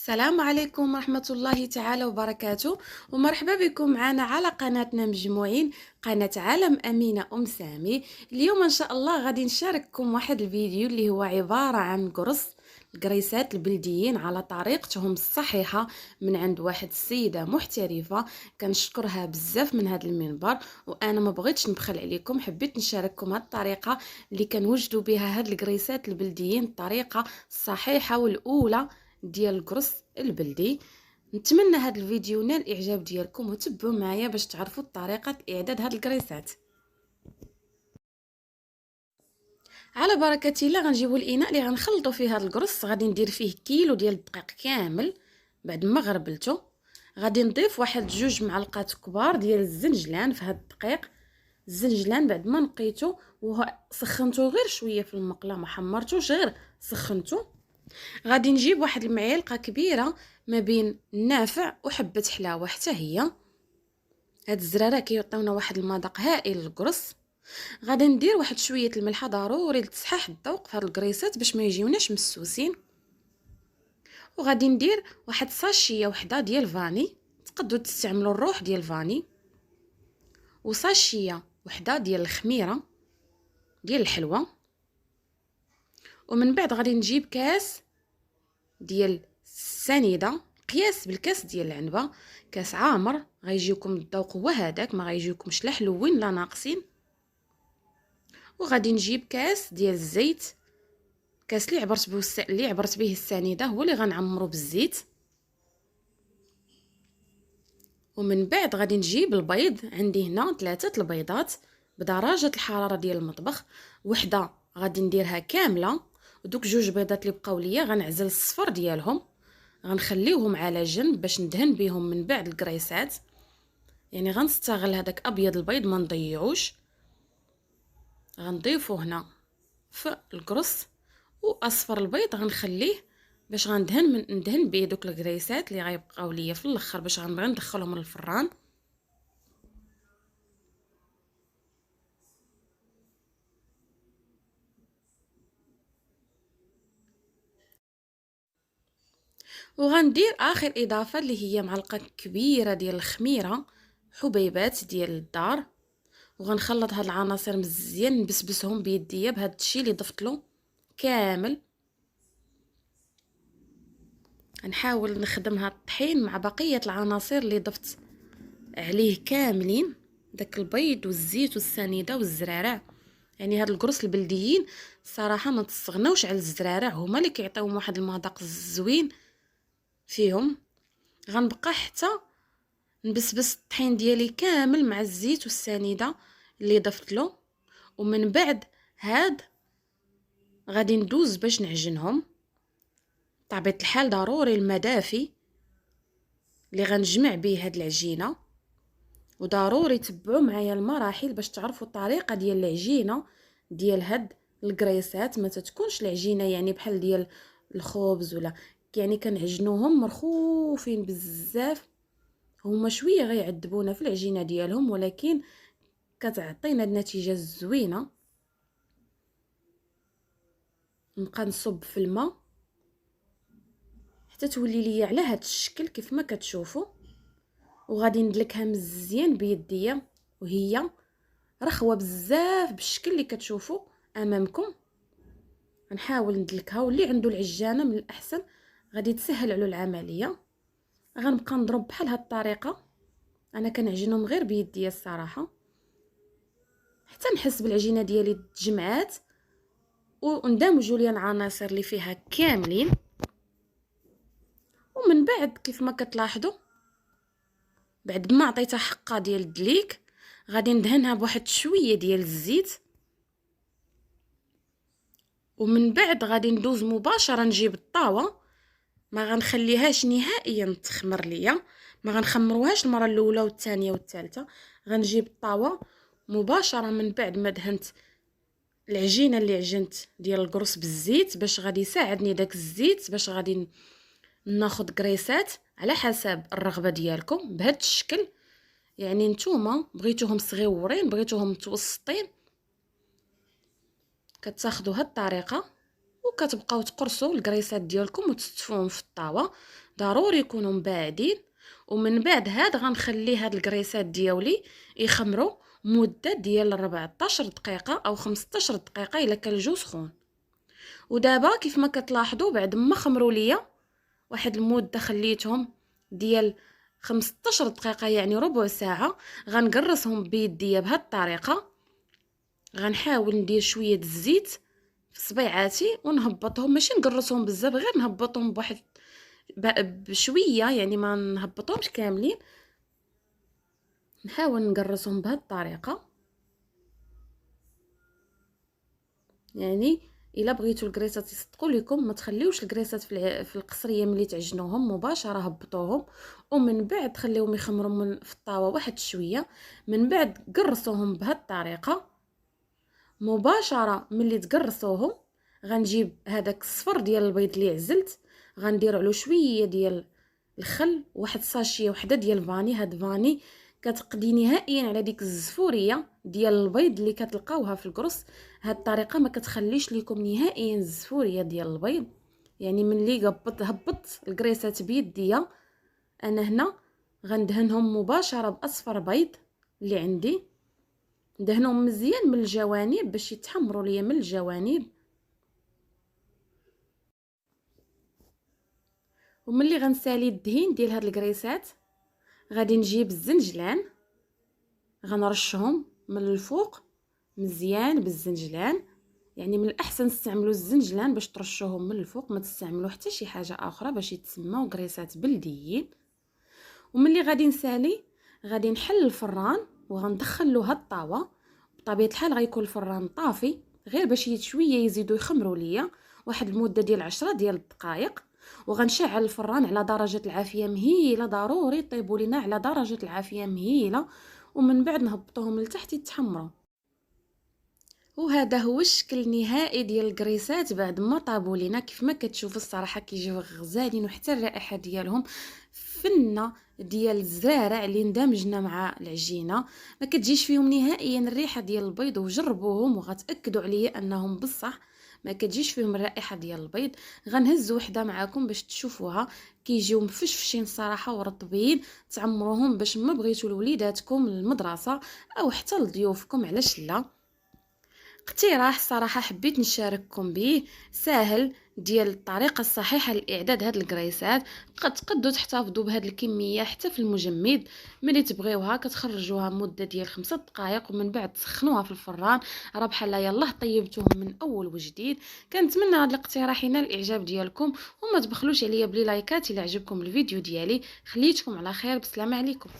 السلام عليكم ورحمة الله تعالى وبركاته، ومرحبا بكم معنا على قناتنا مجموعين، قناة عالم أمينة أم سامي. اليوم إن شاء الله غادي نشارككم واحد الفيديو اللي هو عبارة عن قرص القريسات البلديين على طريقتهم الصحيحة من عند واحد السيدة محترفة، كنشكرها بزاف من هذا المنبر. وأنا ما بغيتش نبخل عليكم، حبيت نشارككم هذه الطريقة اللي كنوجدوا بها هاد القريسات البلديين، الطريقة الصحيحة والأولى ديال القرص البلدي. نتمنى هذا الفيديو نال الاعجاب ديالكم، وتبعوا معايا باش تعرفوا طريقه اعداد هاد الكريسات. على بركه الله غنجيبوا الاناء اللي غنخلطوا فيه هاد القرص. غادي ندير فيه كيلو ديال الدقيق كامل بعد ما غربلته. غادي نضيف واحد 2 معلقات كبار ديال الزنجلان في هاد الدقيق. الزنجلان بعد ما نقيته وسخنته غير شويه في المقله، ما حمرتوش غير سخنته. غادي نجيب واحد المعلقه كبيره ما بين النافع وحبه حلاوه حتى هي. هاد الزراره كيعطيونا واحد المذاق هائل للقرص. غادي ندير واحد شويه الملحه ضروري لتصحيح الذوق في هاد القريصات باش ما يجيوناش مسوسين. وغادي ندير واحد ساشيه وحده ديال فاني، تقدروا تستعملوا الروح ديال فاني، وساشيه وحده ديال الخميره ديال الحلوى. ومن بعد غادي نجيب كاس ديال السنيده قياس بالكاس ديال العنبه، كاس عامر. غيجيكم الذوق هو هذاك، ما غيجيكمش لا حلوين لا ناقصين. وغادي نجيب كاس ديال الزيت، كاس اللي عبرت به السنيده هو اللي غنعمرو بالزيت. ومن بعد غادي نجيب البيض. عندي هنا 3 البيضات بدرجه الحراره ديال المطبخ، وحده غادي نديرها كامله، ودوك 2 بيضات اللي بقاو ليا غنعزل الصفر ديالهم، غنخليوهم على جنب باش ندهن بهم من بعد الكريسات. يعني غنستغل هذاك ابيض البيض ما نضيعوش. غنضيفو هنا في القرص، واصفر البيض غنخليه باش ندهن به دوك الكريسات اللي غيبقاو ليا في الاخر باش غنبغي ندخلهم للفران. وغندير اخر اضافه اللي هي معلقه كبيره ديال الخميره حبيبات ديال الدار. وغنخلط هاد العناصر مزيان، نبسبسهم بيديا بهاد الشيء اللي ضفت له كامل. نحاول نخدم هاد الطحين مع بقيه العناصر اللي ضفت عليه كاملين، داك البيض والزيت والسنيده والزرارع. يعني هاد القرص البلديين صراحه ما تستغناوش على الزرارع، هما اللي كيعطيوهم واحد المذاق زوين فيهم. غنبقى حتى نبسبس الطحين ديالي كامل مع الزيت والسنيده اللي ضفت له. ومن بعد هاد غادي ندوز باش نعجنهم. طبيعة الحال ضروري الماء دافي اللي غنجمع به هاد العجينه، وضروري تبعوا معايا المراحل باش تعرفوا الطريقه ديال العجينه ديال هاد الكريسات. ما تتكونش العجينه يعني بحال ديال الخبز ولا، يعني كنعجنوهم مرخوفين بزاف. هما شويه غيعذبونا في العجينه ديالهم، ولكن كتعطينا النتيجه الزوينه. نبقى نصب في الماء حتى تولي ليا على هاد الشكل كيف ما كتشوفوا. وغادي ندلكها مزيان بيديا وهي رخوه بزاف بالشكل اللي كتشوفوا امامكم. نحاول ندلكها، واللي عنده العجانه من الاحسن غادي تسهل على العمليه. غنبقى نضرب بحال هاد الطريقه. انا كنعجنهم غير بيديا الصراحه حتى نحس بالعجينه ديالي تجمعات وندمجوا لي العناصر اللي فيها كاملين. ومن بعد كيف ما كتلاحظوا بعد ما عطيتها حقه ديال الدليك غادي ندهنها بواحد شويه ديال الزيت. ومن بعد غادي ندوز مباشره نجيب الطاوه، ما غنخليهاش نهائيا تخمر ليا، ما غنخمروهاش المره الاولى والثانيه والثالثه. غنجيب الطاوه مباشره من بعد ما دهنت العجينه اللي عجنت ديال القرص بالزيت، باش غادي يساعدني داك الزيت باش غادي ناخذ كريسات على حسب الرغبه ديالكم بهذا الشكل. يعني نتوما بغيتوهم صغيورين بغيتوهم متوسطين كتاخذوا هاد الطريقه وكتبقاو تقرصوا الكريسات ديالكم وتستفوهم في الطاوه، ضروري يكونوا مباعدين. ومن بعد هاد غنخلي هاد الكريسات ديالي يخمروا مده ديال 14 دقيقه او 15 دقيقه الا كان الجو سخون. ودابا كيف ما كتلاحظوا بعد ما خمروا ليا واحد المده خليتهم ديال 15 دقيقه يعني ربع ساعه، غنقرصهم بيديا بهاد الطريقه. غنحاول ندير شويه الزيت في صبيعاتي ونهبطهم، ماشي نقرصهم بزاف، غير نهبطهم بواحد بشويه، يعني ما نهبطهمش كاملين. نحاول نقرصهم بهاد الطريقه. يعني الا بغيتوا الكريسات يصدقوا لكم ما تخليوش الكريسات في القصريه ملي تعجنوهم مباشره، هبطوهم ومن بعد خليهم يخمروا في الطاوه واحد شويه. من بعد قرصوهم بهاد الطريقه مباشره. ملي تقرصوهم غنجيب هذاك الصفر ديال البيض اللي عزلت، غندير عليه شويه ديال الخل، واحد ساشيه وحده ديال الفاني. هاد فاني كتقضي نهائيا على ديك الزفوريه ديال البيض اللي كتلقاوها في القرص. هاد الطريقه ما كتخليش لكم نهائيا الزفوريه ديال البيض. يعني ملي هبطت الكريسات بيديا انا هنا غندهنهم مباشره باصفر بيض اللي عندي، ندهنهم مزيان من الجوانب باش يتحمروا ليا من الجوانب. وملي غنسالي الدهين ديال هاد الكريسات غادي نجيب الزنجلان، غنرشهم من الفوق مزيان بالزنجلان. يعني من الاحسن تستعملوا الزنجلان باش ترشوهم من الفوق، ما تستعملوا حتى شي حاجه اخرى باش يتسموا كريسات بلديين. وملي غادي نسالي غادي نحل الفران وغندخل له هاد الطاوه. بطبيعه الحال غيكون الفران طافي غير باش شويه يزيدوا يخمروا ليا واحد المده ديال 10 ديال الدقائق. وغنشعل الفران على درجه العافيه مهيله، ضروري طيبوا لينا على درجه العافيه مهيله. ومن بعد نهبطوهم لتحت يتحمروا. وهذا هو الشكل النهائي ديال الكريسات بعد ما طابوا لينا. كيف ما كتشوفوا الصراحه كيجيو غزالين، وحتى الرائحه ديالهم فنه ديال الزرارع اللي اندمجنا مع العجينه، ما كتجيش فيهم نهائيا الريحه ديال البيض. وجربوهم وغتاكدوا عليا انهم بصح ما كتجيش فيهم الرائحه ديال البيض. غنهز وحده معكم باش تشوفوها، كيجيو مفشفشين صراحه ورطبين. تعمروهم باش ما بغيتوا لوليداتكم للمدرسه او حتى لضيوفكم، علاش لا. اقتراح صراحه حبيت نشارككم به، ساهل ديال الطريقه الصحيحه لاعداد هاد الكريسات. تقدروا تحتفظوا بهاد الكميه حتى في المجمد. ملي تبغيوها كتخرجوها مده ديال 5 دقائق ومن بعد تسخنوها في الفران. راه بحال يلاه طيبتوهم من اول وجديد. كنتمنى هاد الاقتراح ينال الاعجاب ديالكم، وما تبخلوش عليا بلي لايكات الا عجبكم الفيديو ديالي. خليتكم على خير، بسلامه عليكم.